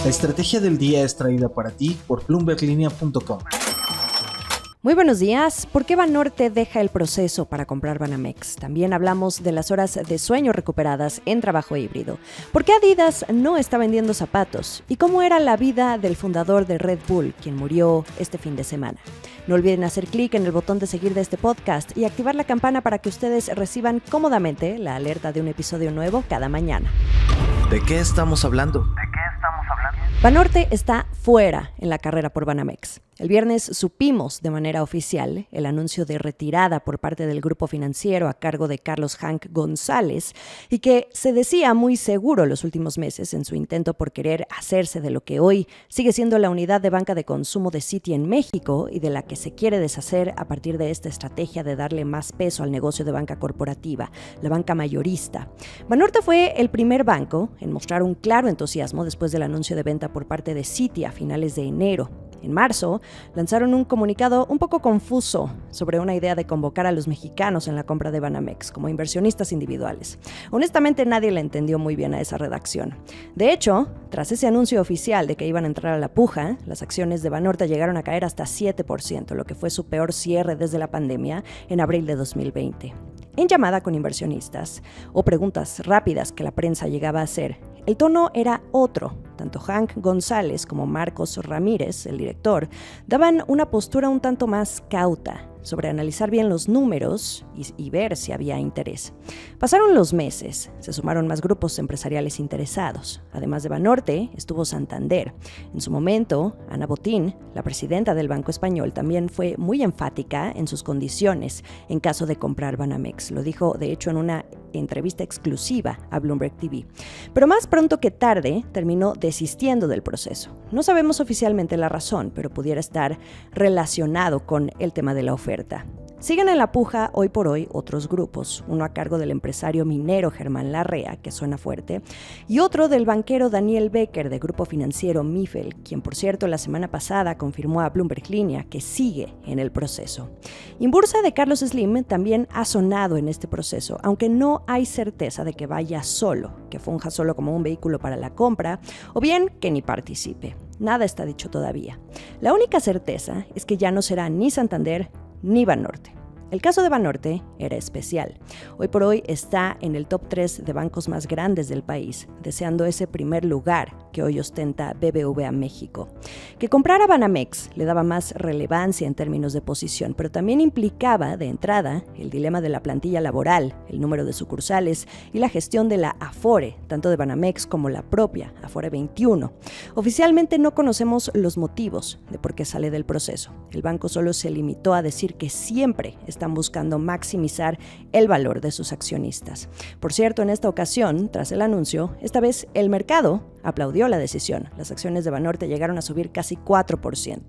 La estrategia del día es traída para ti por BloombergLinea.com. Muy buenos días. ¿Por qué Banorte deja el proceso para comprar Banamex? También hablamos de las horas de sueño recuperadas en trabajo híbrido. ¿Por qué Adidas no está vendiendo zapatos? ¿Y cómo era la vida del fundador de Red Bull, quien murió este fin de semana? No olviden hacer clic en el botón de seguir de este podcast y activar la campana para que ustedes reciban cómodamente la alerta de un episodio nuevo cada mañana. ¿De qué estamos hablando? Banorte está fuera en la carrera por Banamex. El viernes supimos de manera oficial el anuncio de retirada por parte del grupo financiero a cargo de Carlos Hank González y que se decía muy seguro los últimos meses en su intento por querer hacerse de lo que hoy sigue siendo la unidad de banca de consumo de Citi en México y de la que se quiere deshacer a partir de esta estrategia de darle más peso al negocio de banca corporativa, la banca mayorista. Banorte fue el primer banco en mostrar un claro entusiasmo después del anuncio de venta por parte de Citi a finales de enero. En marzo, lanzaron un comunicado un poco confuso sobre una idea de convocar a los mexicanos en la compra de Banamex como inversionistas individuales. Honestamente, nadie le entendió muy bien a esa redacción. De hecho, tras ese anuncio oficial de que iban a entrar a la puja, las acciones de Banorte llegaron a caer hasta 7%, lo que fue su peor cierre desde la pandemia en abril de 2020. En llamada con inversionistas, o preguntas rápidas que la prensa llegaba a hacer, el tono era otro. Tanto Hank González como Marcos Ramírez, el director, daban una postura un tanto más cauta sobre analizar bien los números y ver si había interés. Pasaron los meses, se sumaron más grupos empresariales interesados. Además de Banorte, estuvo Santander. En su momento, Ana Botín, la presidenta del Banco Español, también fue muy enfática en sus condiciones en caso de comprar Banamex. Lo dijo, de hecho, en una entrevista exclusiva a Bloomberg TV. Pero más pronto que tarde, terminó desistiendo del proceso. No sabemos oficialmente la razón, pero pudiera estar relacionado con el tema de la oferta. Siguen en la puja hoy por hoy otros grupos, uno a cargo del empresario minero Germán Larrea, que suena fuerte, y otro del banquero Daniel Becker de grupo financiero Mifel, quien por cierto la semana pasada confirmó a Bloomberg Línea que sigue en el proceso. Inbursa de Carlos Slim también ha sonado en este proceso, aunque no hay certeza de que vaya solo, que funja solo como un vehículo para la compra, o bien que ni participe. Nada está dicho todavía. La única certeza es que ya no será ni Santander ni Banorte. El caso de Banorte era especial. Hoy por hoy está en el top 3 de bancos más grandes del país, deseando ese primer lugar que hoy ostenta BBVA México. Que comprara Banamex le daba más relevancia en términos de posición, pero también implicaba de entrada el dilema de la plantilla laboral, el número de sucursales y la gestión de la Afore, tanto de Banamex como la propia Afore 21. Oficialmente no conocemos los motivos de por qué sale del proceso. El banco solo se limitó a decir que siempre están buscando maximizar el valor de sus accionistas. Por cierto, en esta ocasión, tras el anuncio, esta vez el mercado aplaudió la decisión. Las acciones de Banorte llegaron a subir casi 4%.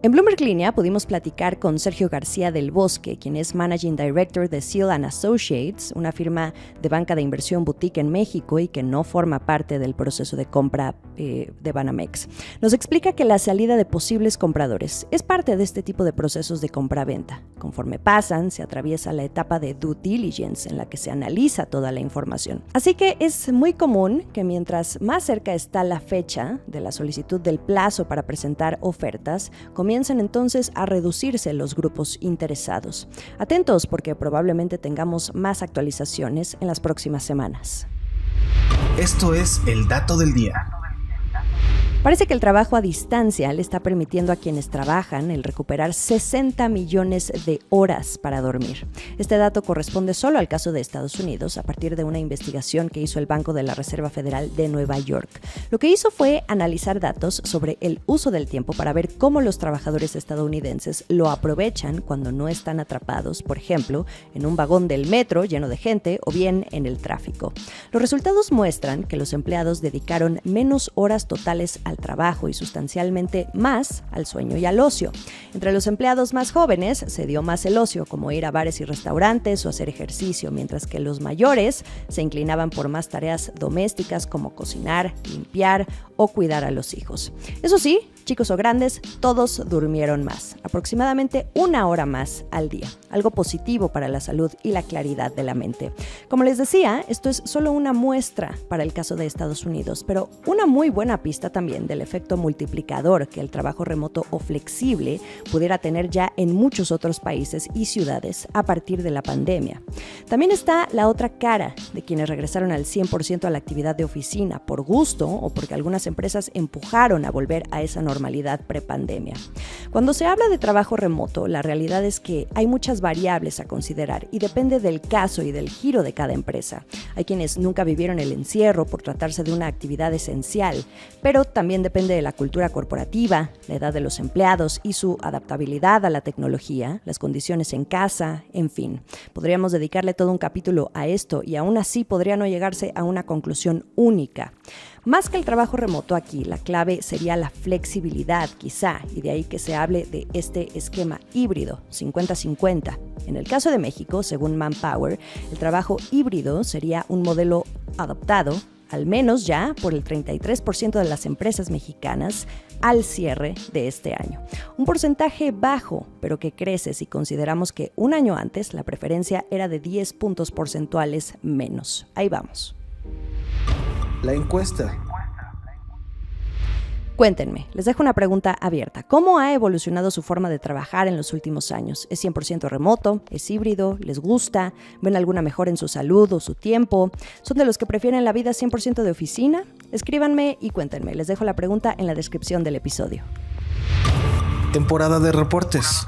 En Bloomberg Línea pudimos platicar con Sergio García del Bosque, quien es Managing Director de Seal & Associates, una firma de banca de inversión boutique en México y que no forma parte del proceso de compra de Banamex. Nos explica que la salida de posibles compradores es parte de este tipo de procesos de compra-venta. Conforme pasan, se atraviesa la etapa de due diligence en la que se analiza toda la información. Así que es muy común que mientras más cerca está la fecha de la solicitud del plazo para presentar ofertas, comienzan entonces a reducirse los grupos interesados. Atentos porque probablemente tengamos más actualizaciones en las próximas semanas. Esto es el dato del día. Parece que el trabajo a distancia le está permitiendo a quienes trabajan el recuperar 60 millones de horas para dormir. Este dato corresponde solo al caso de Estados Unidos a partir de una investigación que hizo el Banco de la Reserva Federal de Nueva York. Lo que hizo fue analizar datos sobre el uso del tiempo para ver cómo los trabajadores estadounidenses lo aprovechan cuando no están atrapados, por ejemplo, en un vagón del metro lleno de gente o bien en el tráfico. Los resultados muestran que los empleados dedicaron menos horas totales al trabajo y sustancialmente más al sueño y al ocio. Entre los empleados más jóvenes se dio más el ocio, como ir a bares y restaurantes o hacer ejercicio, mientras que los mayores se inclinaban por más tareas domésticas como cocinar, limpiar o cuidar a los hijos. Eso sí, Chicos o grandes, todos durmieron más, aproximadamente 1 hora más al día, algo positivo para la salud y la claridad de la mente. Como les decía, esto es solo una muestra para el caso de Estados Unidos, pero una muy buena pista también del efecto multiplicador que el trabajo remoto o flexible pudiera tener ya en muchos otros países y ciudades a partir de la pandemia. También está la otra cara de quienes regresaron al 100% a la actividad de oficina por gusto o porque algunas empresas empujaron a volver a esa normalidad prepandemia. Cuando se habla de trabajo remoto, la realidad es que hay muchas variables a considerar y depende del caso y del giro de cada empresa. Hay quienes nunca vivieron el encierro por tratarse de una actividad esencial, pero también depende de la cultura corporativa, la edad de los empleados y su adaptabilidad a la tecnología, las condiciones en casa, en fin. Podríamos dedicarle todo un capítulo a esto y aún así podría no llegarse a una conclusión única. Más que el trabajo remoto aquí, la clave sería la flexibilidad, quizá, y de ahí que se hable de este esquema híbrido, 50-50. En el caso de México, según Manpower, el trabajo híbrido sería un modelo adoptado, al menos ya por el 33% de las empresas mexicanas al cierre de este año. Un porcentaje bajo, pero que crece si consideramos que un año antes la preferencia era de 10 puntos porcentuales menos. Ahí vamos. La encuesta. Cuéntenme, les dejo una pregunta abierta. ¿Cómo ha evolucionado su forma de trabajar en los últimos años? ¿Es 100% remoto? ¿Es híbrido? ¿Les gusta? ¿Ven alguna mejora en su salud o su tiempo? ¿Son de los que prefieren la vida 100% de oficina? Escríbanme y cuéntenme. Les dejo la pregunta en la descripción del episodio. Temporada de reportes.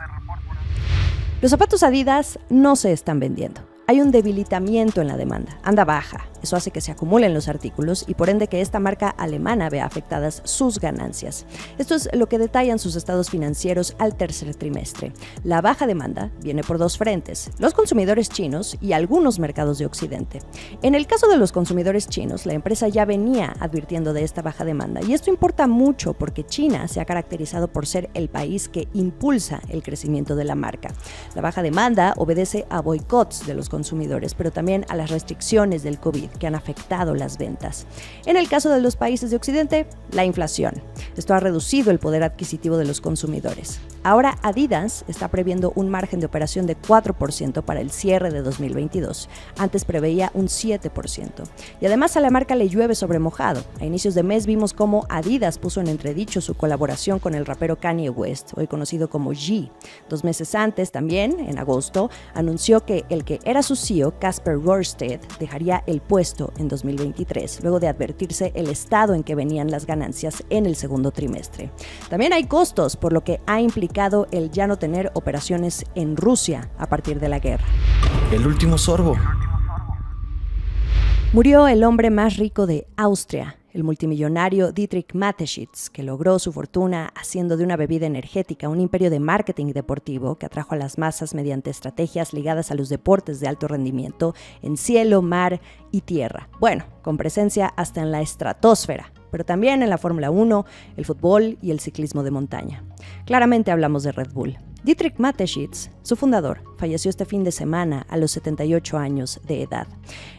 Los zapatos Adidas no se están vendiendo. Hay un debilitamiento en la demanda, anda baja. Eso hace que se acumulen los artículos y por ende que esta marca alemana vea afectadas sus ganancias. Esto es lo que detallan sus estados financieros al tercer trimestre. La baja demanda viene por dos frentes, los consumidores chinos y algunos mercados de Occidente. En el caso de los consumidores chinos, la empresa ya venía advirtiendo de esta baja demanda y esto importa mucho porque China se ha caracterizado por ser el país que impulsa el crecimiento de la marca. La baja demanda obedece a boicots de los consumidores, pero también a las restricciones del COVID que han afectado las ventas. En el caso de los países de Occidente, la inflación. Esto ha reducido el poder adquisitivo de los consumidores. Ahora Adidas está previendo un margen de operación de 4% para el cierre de 2022. Antes preveía un 7%. Y además a la marca le llueve sobre mojado. A inicios de mes vimos cómo Adidas puso en entredicho su colaboración con el rapero Kanye West, hoy conocido como Ye. 2 meses antes, también, en agosto, anunció que el que era su CEO, Casper Rorsted, dejaría el puesto en 2023, luego de advertirse el estado en que venían las ganancias en el segundo trimestre. También hay costos, por lo que ha implicado el ya no tener operaciones en Rusia a partir de la guerra. El último sorbo. Murió el hombre más rico de Austria, el multimillonario Dietrich Mateschitz, que logró su fortuna haciendo de una bebida energética un imperio de marketing deportivo que atrajo a las masas mediante estrategias ligadas a los deportes de alto rendimiento en cielo, mar y tierra. Bueno, con presencia hasta en la estratosfera, pero también en la Fórmula 1, el fútbol y el ciclismo de montaña. Claramente hablamos de Red Bull. Dietrich Mateschitz, su fundador, falleció este fin de semana a los 78 años de edad.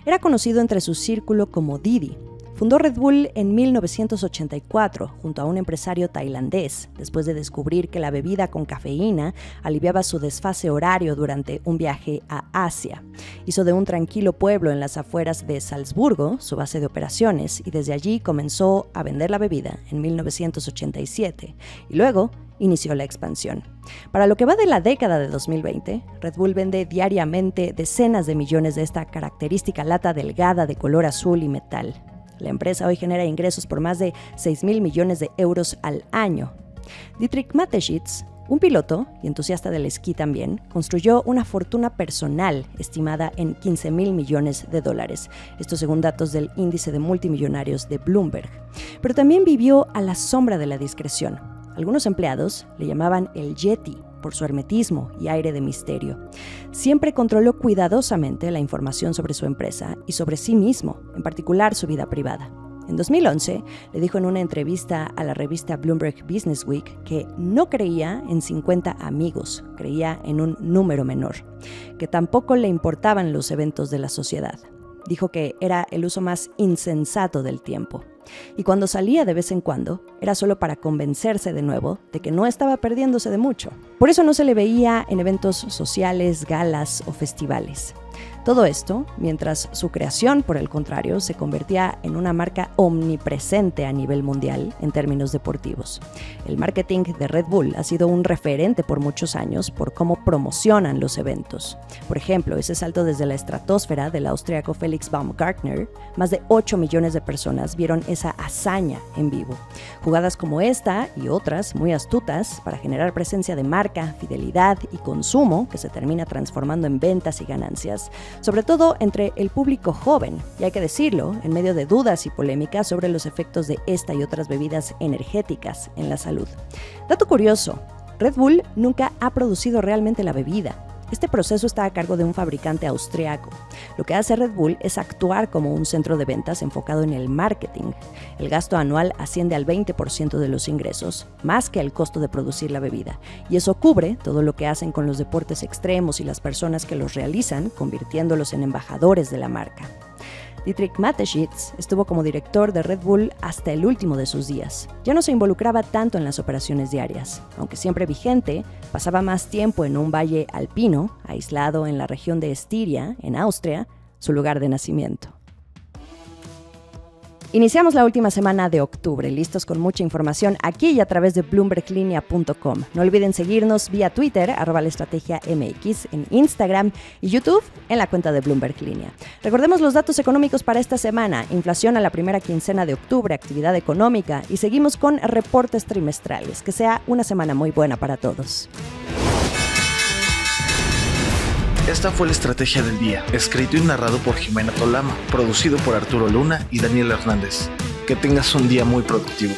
Era conocido entre su círculo como Didi. Fundó Red Bull en 1984 junto a un empresario tailandés, después de descubrir que la bebida con cafeína aliviaba su desfase horario durante un viaje a Asia. Hizo de un tranquilo pueblo en las afueras de Salzburgo su base de operaciones y desde allí comenzó a vender la bebida en 1987 y luego inició la expansión. Para lo que va de la década de 2020, Red Bull vende diariamente decenas de millones de esta característica lata delgada de color azul y metal. La empresa hoy genera ingresos por más de 6.000 millones de euros al año. Dietrich Mateschitz, un piloto y entusiasta del esquí también, construyó una fortuna personal estimada en 15.000 millones de dólares. Esto según datos del índice de multimillonarios de Bloomberg. Pero también vivió a la sombra de la discreción. Algunos empleados le llamaban el Yeti por su hermetismo y aire de misterio. Siempre controló cuidadosamente la información sobre su empresa y sobre sí mismo, en particular su vida privada. En 2011, le dijo en una entrevista a la revista Bloomberg Business Week que no creía en 50 amigos, creía en un número menor, que tampoco le importaban los eventos de la sociedad. Dijo que era el uso más insensato del tiempo. Y cuando salía de vez en cuando, era solo para convencerse de nuevo de que no estaba perdiéndose de mucho. Por eso no se le veía en eventos sociales, galas o festivales. Todo esto, mientras su creación, por el contrario, se convertía en una marca omnipresente a nivel mundial en términos deportivos. El marketing de Red Bull ha sido un referente por muchos años por cómo promocionan los eventos. Por ejemplo, ese salto desde la estratosfera del austríaco Felix Baumgartner, más de 8 millones de personas vieron esa hazaña en vivo. Jugadas como esta y otras muy astutas para generar presencia de marca, fidelidad y consumo que se termina transformando en ventas y ganancias, sobre todo entre el público joven, y hay que decirlo, en medio de dudas y polémicas sobre los efectos de esta y otras bebidas energéticas en la salud. Dato curioso, Red Bull nunca ha producido realmente la bebida. Este proceso está a cargo de un fabricante austriaco. Lo que hace Red Bull es actuar como un centro de ventas enfocado en el marketing. El gasto anual asciende al 20% de los ingresos, más que el costo de producir la bebida. Y eso cubre todo lo que hacen con los deportes extremos y las personas que los realizan, convirtiéndolos en embajadores de la marca. Dietrich Mateschitz estuvo como director de Red Bull hasta el último de sus días. Ya no se involucraba tanto en las operaciones diarias. Aunque siempre vigente, pasaba más tiempo en un valle alpino, aislado en la región de Estiria, en Austria, su lugar de nacimiento. Iniciamos la última semana de octubre, listos con mucha información aquí y a través de bloomberglinea.com. No olviden seguirnos vía Twitter, @laestrategiamx, en Instagram y YouTube en la cuenta de Bloomberg Línea. Recordemos los datos económicos para esta semana: inflación a la primera quincena de octubre, actividad económica, y seguimos con reportes trimestrales. Que sea una semana muy buena para todos. Esta fue la Estrategia del Día, escrito y narrado por Jimena Tolama, producido por Arturo Luna y Daniel Hernández. Que tengas un día muy productivo.